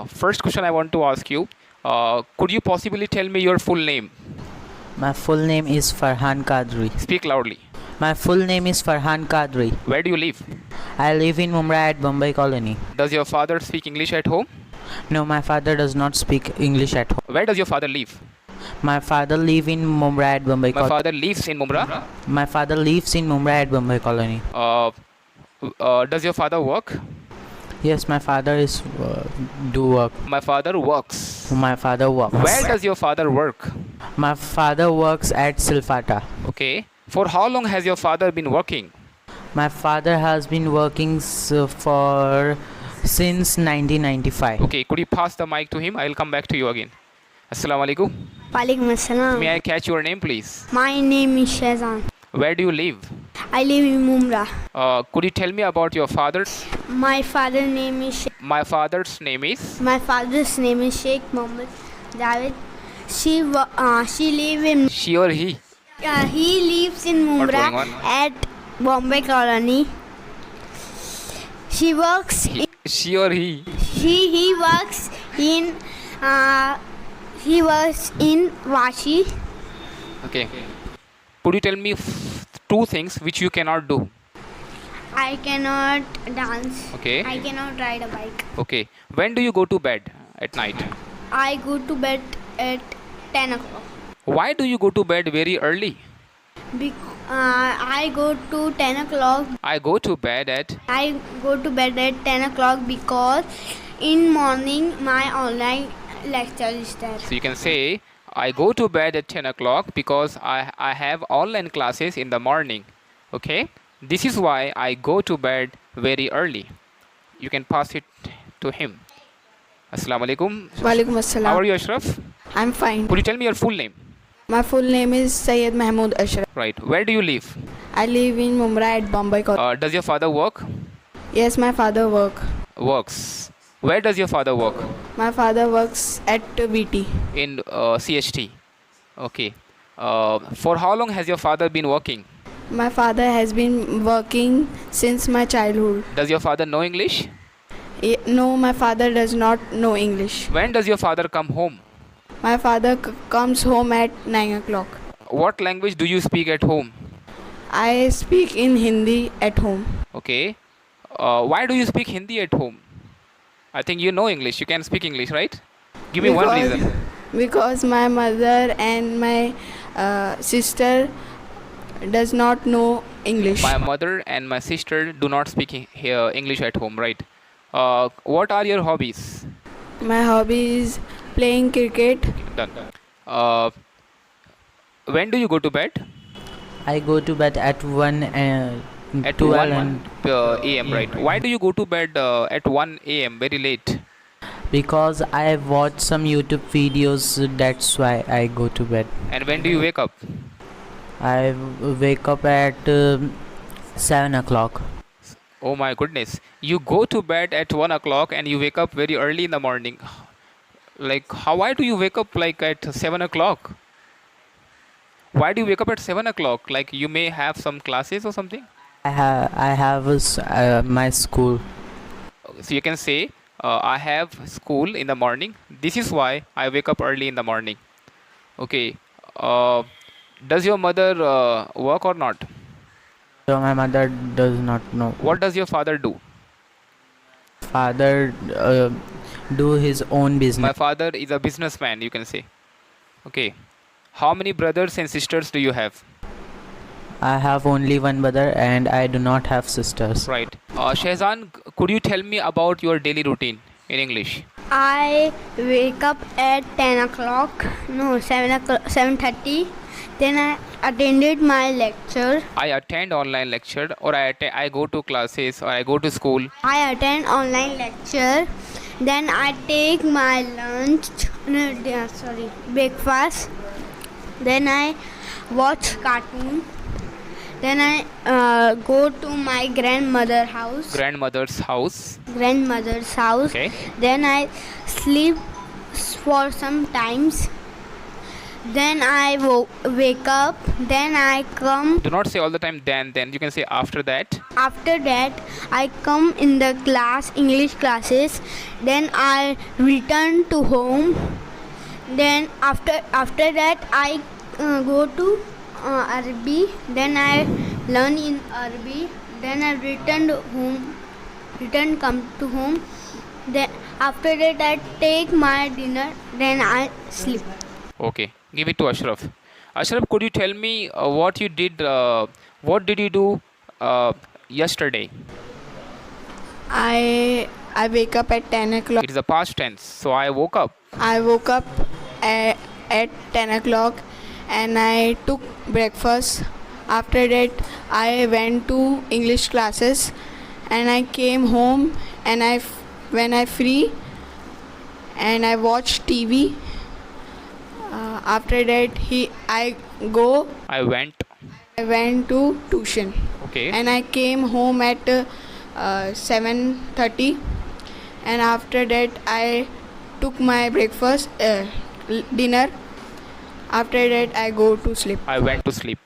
First question I want to ask you. Could you possibly tell me your full name? My full name is Farhan Kadri. Speak loudly. My full name is Farhan Kadri. Where do you live? I live in Mumbai at Bombay Colony. Does your father speak English at home? No, my father does not speak English at home. Where does your father live? My father lives in Mumbai at Bombay My Colony. father lives in Mumra. My father lives in Mumbai at Bombay Colony. Does your father work? Yes, my father is do work. My father works. My father works. Where does your father work? My father works at Silfata. Okay. For how long has your father been working? My father has been working for since 1995. Okay. Could you pass the mic to him? I will come back to you again. Assalamu alaikum. Walaikum assalam. May I catch your name, please? My name is Shehzan. Where do you live? I live in Mumra. Could you tell me about your father? My father's name is My father's name is. Sheikh Mohammed Javed. She live in. She or he? He lives in What Mumra going on? at Bombay Colony. She works. She or he? He works in. He works in Vashi. Okay. Could you tell me two things which you cannot do? I cannot dance. Okay. I cannot ride a bike. Okay. When do you go to bed at night? I go to bed at 10 o'clock. Why do you go to bed very early? I go to 10 o'clock. I go to bed at. I go to bed at 10 o'clock because in morning my online lecture is there. So you can say, I go to bed at 10 o'clock because I have online classes in the morning. Okay. This is why I go to bed very early. You can pass it to him. Assalamu alaikum. Walaikum assalam. How are you, Ashraf? I'm fine. Could you tell me your full name? My full name is Syed Mahmood Ashraf. Right. Where do you live? I live in Mumbai at Bombay Colony. Does your father work? Yes, my father Works. Where does your father work? My father works at VT. In CHT. Okay. For how long has your father been working? My father has been working since my childhood. Does your father know English? No, my father does not know English. When does your father come home? My father comes home at 9 o'clock. What language do you speak at home? I speak in Hindi at home. Okay. Why do you speak Hindi at home? I think you know English. You can speak English, right? Give me one reason. Because my mother and my sister does not know English. My mother and my sister do not speak English at home, right? What are your hobbies? My hobby is playing cricket. Done. When do you go to bed? I go to bed at 1 At 12 1 and a.m., right? Why do you go to bed at 1 a.m., very late? because I watch some YouTube videos, that's why I go to bed. And when do you wake up? I wake up at 7 o'clock. Oh my goodness. You go to bed at 1 o'clock and you wake up very early in the morning. Like, why do you wake up like at 7 o'clock? Why do you wake up at 7 o'clock? Like, you may have some classes or something? I have my school. So you can say, I have school in the morning. This is why I wake up early in the morning. Okay. Does your mother work or not? So my mother does not know. What does your father do? Father do his own My business. father is a businessman, you can say. Okay. How many brothers and sisters do you have? I have only one brother and I do not have sisters. Right. Shehzan, could you tell me about your daily routine in English? I wake up at 10 o'clock. No, 7:30. Then I attended my lecture. I attend online lecture, or I go to classes, or I go to school. I attend online lecture. Then I take my lunch. Breakfast. Then I watch cartoon. Then I go to my grandmother's house. Okay. Then I sleep for some times. Then I wake up. Then I come. Do not say all the time then. You can say after that. After that, I come in the class, English classes. Then I return to home. Then after that, I go to Arabic. Then I learn in Arabic. Then I come to home. Then after that, I take my dinner. Then I sleep. Okay, give it to Ashraf. Ashraf, could you tell me what you did? What did you do yesterday? I wake up at 10 o'clock. It is a past tense. So I woke up. I woke up at 10 o'clock and I took breakfast. After that, I went to English classes and I came home and when I free and I watched TV. After that, I went to tuition Okay. and I came home at 7:30 and after that I took my breakfast dinner. After that I go to sleep. I went to sleep.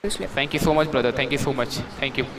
Thank you so much, brother. Thank you so much. Thank you.